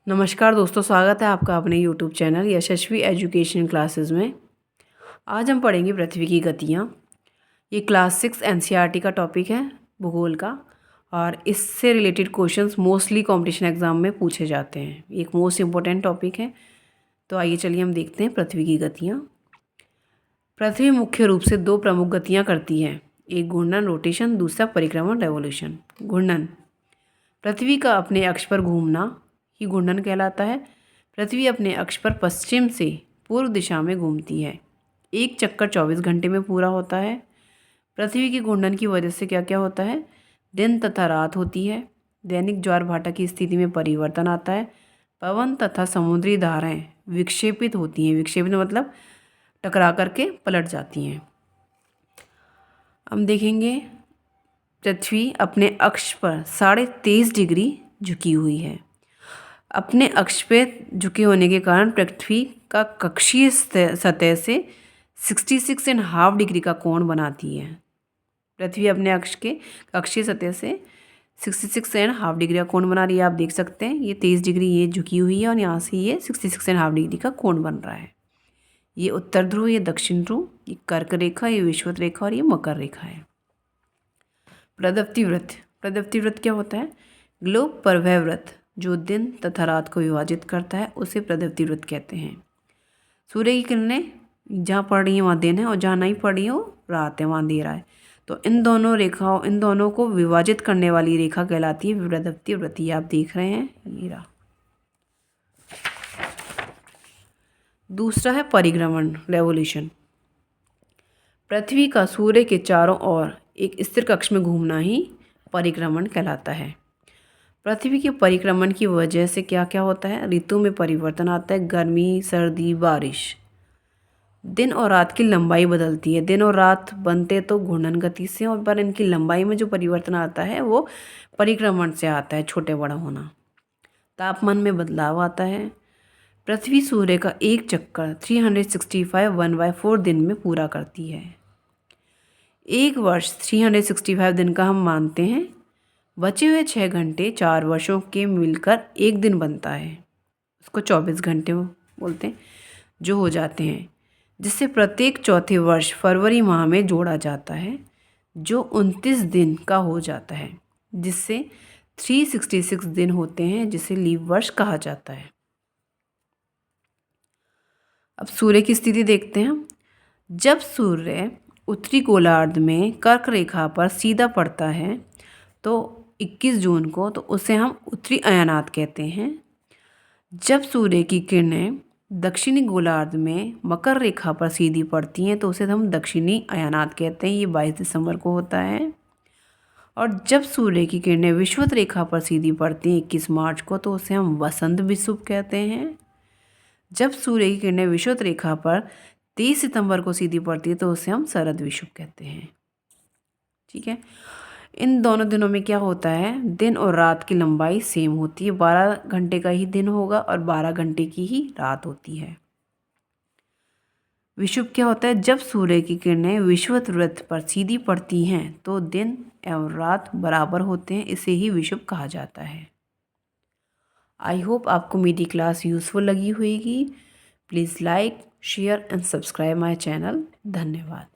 नमस्कार दोस्तों, स्वागत है आपका अपने यूट्यूब चैनल यशस्वी एजुकेशन क्लासेस में। आज हम पढ़ेंगे पृथ्वी की गतियाँ। ये क्लास 6 एनसीईआरटी का टॉपिक है, भूगोल का, और इससे related questions mostly competition exam में पूछे जाते हैं। एक मोस्ट इम्पोर्टेंट टॉपिक है। तो आइए चलिए हम देखते हैं पृथ्वी की गतियाँ। पृथ्वी मुख्य रूप से दो प्रमुख गतियाँ करती है, एक घूर्णन रोटेशन, दूसरा परिक्रमण रेवोल्यूशन। घूर्णन, पृथ्वी का अपने अक्ष पर घूमना ही घूर्णन कहलाता है। पृथ्वी अपने अक्ष पर पश्चिम से पूर्व दिशा में घूमती है। एक चक्कर 24 घंटे में पूरा होता है। पृथ्वी के घूर्णन की वजह से क्या क्या होता है? दिन तथा रात होती है। दैनिक ज्वार भाटा की स्थिति में परिवर्तन आता है। पवन तथा समुद्री धाराएं विक्षेपित होती हैं। विक्षेपित मतलब टकरा करके पलट जाती हैं। हम देखेंगे पृथ्वी अपने अक्ष पर 23.5 डिग्री झुकी हुई है। अपने अक्ष पे झुके होने के कारण पृथ्वी का कक्षीय सतह से 66.5 डिग्री का कोण बनाती है। पृथ्वी अपने अक्ष के कक्षीय सतह से 66.5 डिग्री का कोण बना रही है। आप देख सकते हैं ये 23 डिग्री ये झुकी हुई है और यहाँ से ये 66.5 डिग्री का कोण बन रहा है। ये उत्तर ध्रुव, ये दक्षिण ध्रुव, ये कर्क रेखा, ये विषुवत रेखा और ये मकर रेखा है। प्रदप्ति वृत्त, प्रदप्ति वृत्त क्या होता है? ग्लोब पर वह वृत्त जो दिन तथा रात को विभाजित करता है उसे प्रदप्ति वृत्त कहते हैं। सूर्य की किरणें जहाँ पड़ रही है वहाँ दिन है और जहाँ नहीं पड़ रही है वो रात है, वहाँ अंधेरा है। तो इन दोनों को विभाजित करने वाली रेखा कहलाती है प्रदप्ति वृत्त। आप देख रहे हैं ये रहा। दूसरा है परिक्रमण रेवोल्यूशन। पृथ्वी का सूर्य के चारों ओर एक स्थिर कक्ष में घूमना ही परिक्रमण कहलाता है। पृथ्वी के परिक्रमण की वजह से क्या क्या होता है? ऋतु में परिवर्तन आता है, गर्मी, सर्दी, बारिश। दिन और रात की लंबाई बदलती है। दिन और रात बनते तो घूर्णन गति से, और पर इनकी लंबाई में जो परिवर्तन आता है वो परिक्रमण से आता है, छोटे बड़ा होना। तापमान में बदलाव आता है। पृथ्वी सूर्य का एक चक्कर 365 1/4 दिन में पूरा करती है। एक वर्ष 365 दिन का हम मानते हैं। बचे हुए 6 घंटे 4 वर्षों के मिलकर एक दिन बनता है, उसको 24 घंटे बोलते हैं, जो हो जाते हैं, जिससे प्रत्येक चौथे वर्ष फरवरी माह में जोड़ा जाता है, जो 29 दिन का हो जाता है, जिससे 366 दिन होते हैं, जिसे लीप वर्ष कहा जाता है। अब सूर्य की स्थिति देखते हैं। जब सूर्य उत्तरी गोलार्ध में कर्क रेखा पर सीधा पड़ता है तो 21 जून को, तो उसे हम उत्तरी अयानात कहते हैं। जब सूर्य की किरणें दक्षिणी गोलार्ध में मकर रेखा पर सीधी पड़ती हैं तो उसे हम दक्षिणी अयानात कहते हैं। ये 22 दिसंबर को होता है। और जब सूर्य की किरणें विषुवत रेखा पर सीधी पड़ती हैं 21 मार्च को, तो उसे हम वसंत विषुव कहते हैं। जब सूर्य की किरणें विषुवत रेखा पर 23 सितंबर को सीधी पड़ती है तो उसे हम शरद विषुव कहते हैं। ठीक है। इन दोनों दिनों में क्या होता है? दिन और रात की लंबाई सेम होती है। 12 घंटे का ही दिन होगा और 12 घंटे की ही रात होती है। विषुव क्या होता है? जब सूर्य की किरणें विषुवत वृत्त पर सीधी पड़ती हैं तो दिन एवं रात बराबर होते हैं, इसे ही विषुव कहा जाता है। आई होप आपको मेरी क्लास यूजफुल लगी होगी। Please like, share and subscribe my channel. धन्यवाद।